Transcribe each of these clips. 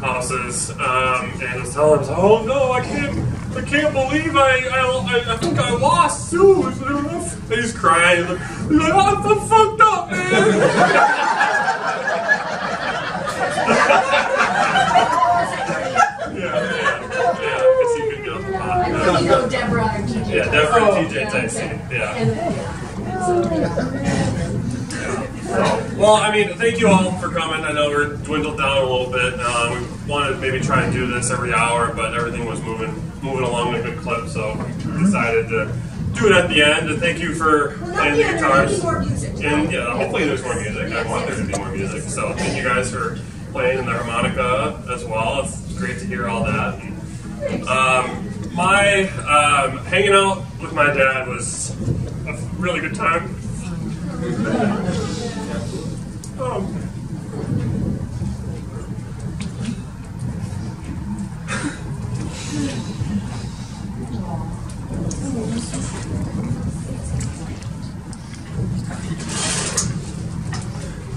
houses, and I was telling him, "Oh no, I can't believe I think I lost too." And he's crying. He's like, "I'm fucked up, man." Yeah, because he could get up a lot. You know Deborah and TJ. Yeah, Deborah and TJ Tyson. Yeah. Well, I mean, thank you all for coming. I know we're dwindled down a little bit. We wanted to maybe try and do this every hour, but everything was moving along at a good clip, so we decided to do it at the end. And thank you for playing the guitars. And yeah, hopefully there's more music. I want there to be more music. So thank you guys for playing the harmonica as well. It's great to hear all that. And, my hanging out with my dad was a really good time.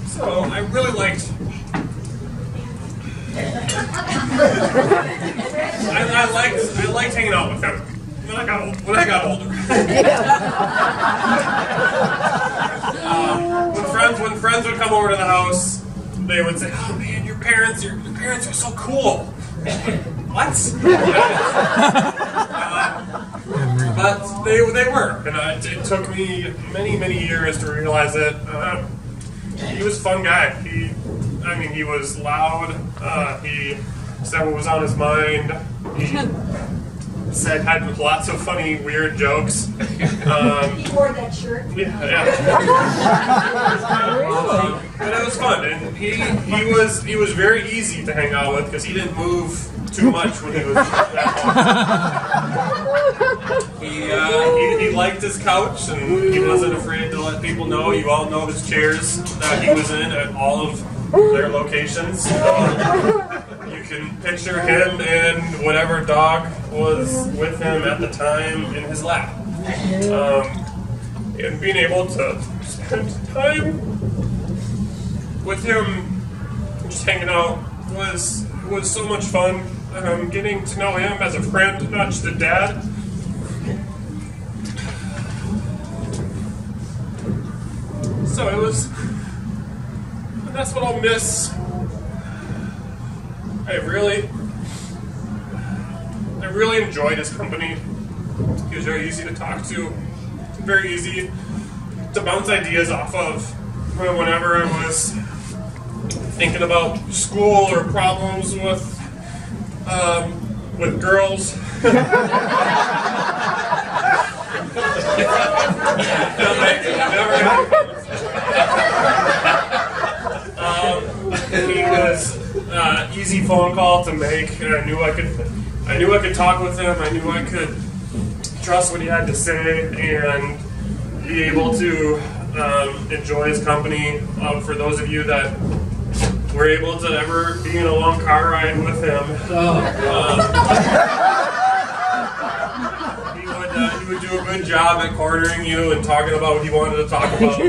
So I really liked. I liked hanging out with him when I got older. When friends would come over to the house, they would say, "Oh man, your parents are so cool." What? But they were, and it took me many years to realize that he was a fun guy. He was loud. He said what was on his mind. He had lots of funny, weird jokes. He wore that shirt. Yeah. But it was fun, and he was very easy to hang out with because he didn't move too much when he was at home. He liked his couch, and he wasn't afraid to let people know. You all know his chairs that he was in at all of their locations. You can picture him and whatever dog was with him at the time in his lap. And being able to spend time with him, just hanging out, was so much fun. Getting to know him as a friend, not just a dad. So it was. That's what I'll miss. I really enjoyed his company. He was very easy to talk to, very easy to bounce ideas off of. Whenever I was thinking about school or problems with girls. He was easy phone call to make, and I knew I could talk with him. I knew I could trust what he had to say and be able to enjoy his company. For those of you that were able to ever be in a long car ride with him, he would do a good job at cornering you and talking about what he wanted to talk about.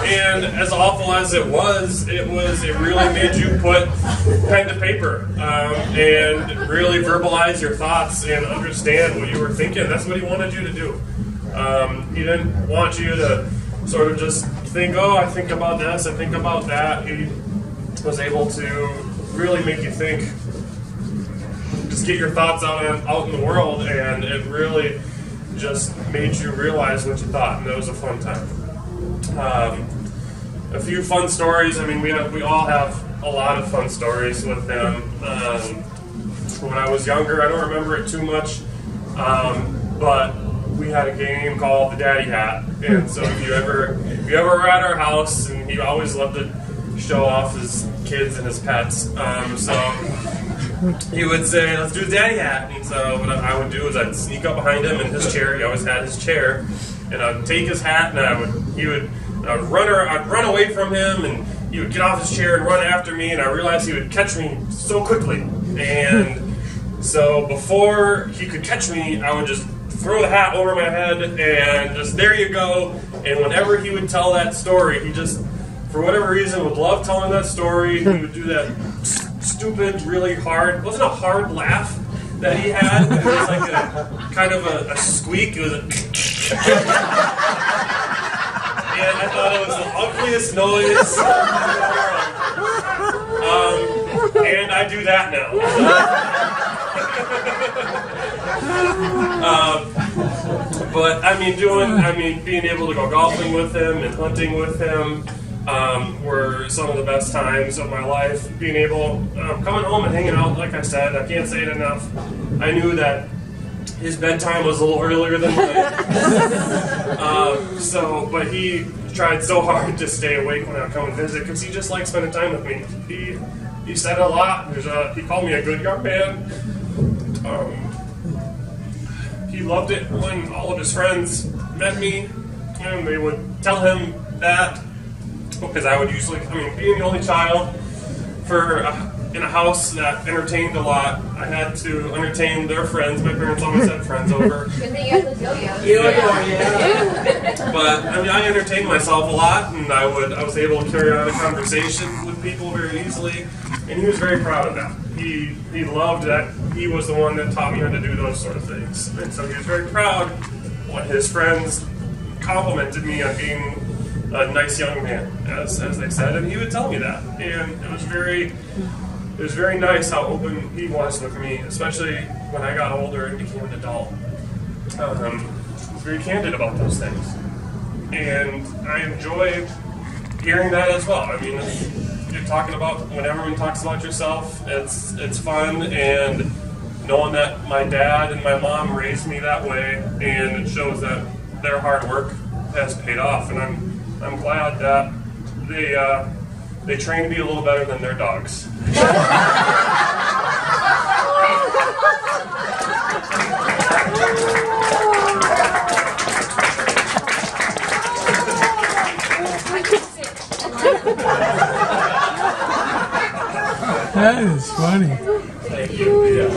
And as awful as it really made you put pen to paper and really verbalize your thoughts and understand what you were thinking. That's what he wanted you to do. He didn't want you to sort of just think, "Oh, I think about this, I think about that." He was able to really make you think, just get your thoughts out in the world, and it really just made you realize what you thought, and it was a fun time. A few fun stories. I mean, we all have a lot of fun stories with them. When I was younger, I don't remember it too much, but we had a game called the Daddy Hat, and so if you ever were at our house, and he always loved to show off his kids and his pets, so he would say, "Let's do the Daddy Hat." And so what I would do is I'd sneak up behind him in his chair. He always had his chair, and I'd take his hat, and I'd run away from him, and he would get off his chair and run after me, and I realized he would catch me so quickly. And so before he could catch me, I would just throw the hat over my head and just, there you go. And whenever he would tell that story, he just for whatever reason, would love telling that story. He would do that stupid, really hard, it wasn't a hard laugh that he had, it was like a kind of a squeak. It was a and I thought it was the ugliest noise in the world. And I do that now. But being able to go golfing with him and hunting with him were some of the best times of my life. Being able, coming home and hanging out, like I said, I can't say it enough. I knew that his bedtime was a little earlier than mine. But he tried so hard to stay awake when I would come and visit because he just liked spending time with me. He said a lot. He called me a good young man. He loved it when all of his friends met me, and they would tell him that, because I would usually, being the only child in a house that entertained a lot, I had to entertain their friends. My parents always had friends over. Good thing you had the yo-yo. Yeah. But I entertained myself a lot, and I was able to carry on a conversation with people very easily, and he was very proud of that. He loved that he was the one that taught me how to do those sort of things, and so he was very proud when his friends complimented me on being a nice young man, as they said, and he would tell me that, and it was very nice how open he was with me, especially when I got older and became an adult. He was very candid about those things, and I enjoy hearing that as well. You're talking about, when everyone talks about yourself, it's fun, and knowing that my dad and my mom raised me that way, and it shows that their hard work has paid off, and I'm glad that they trained me a little better than their dogs. That is funny. Thank you. Yeah.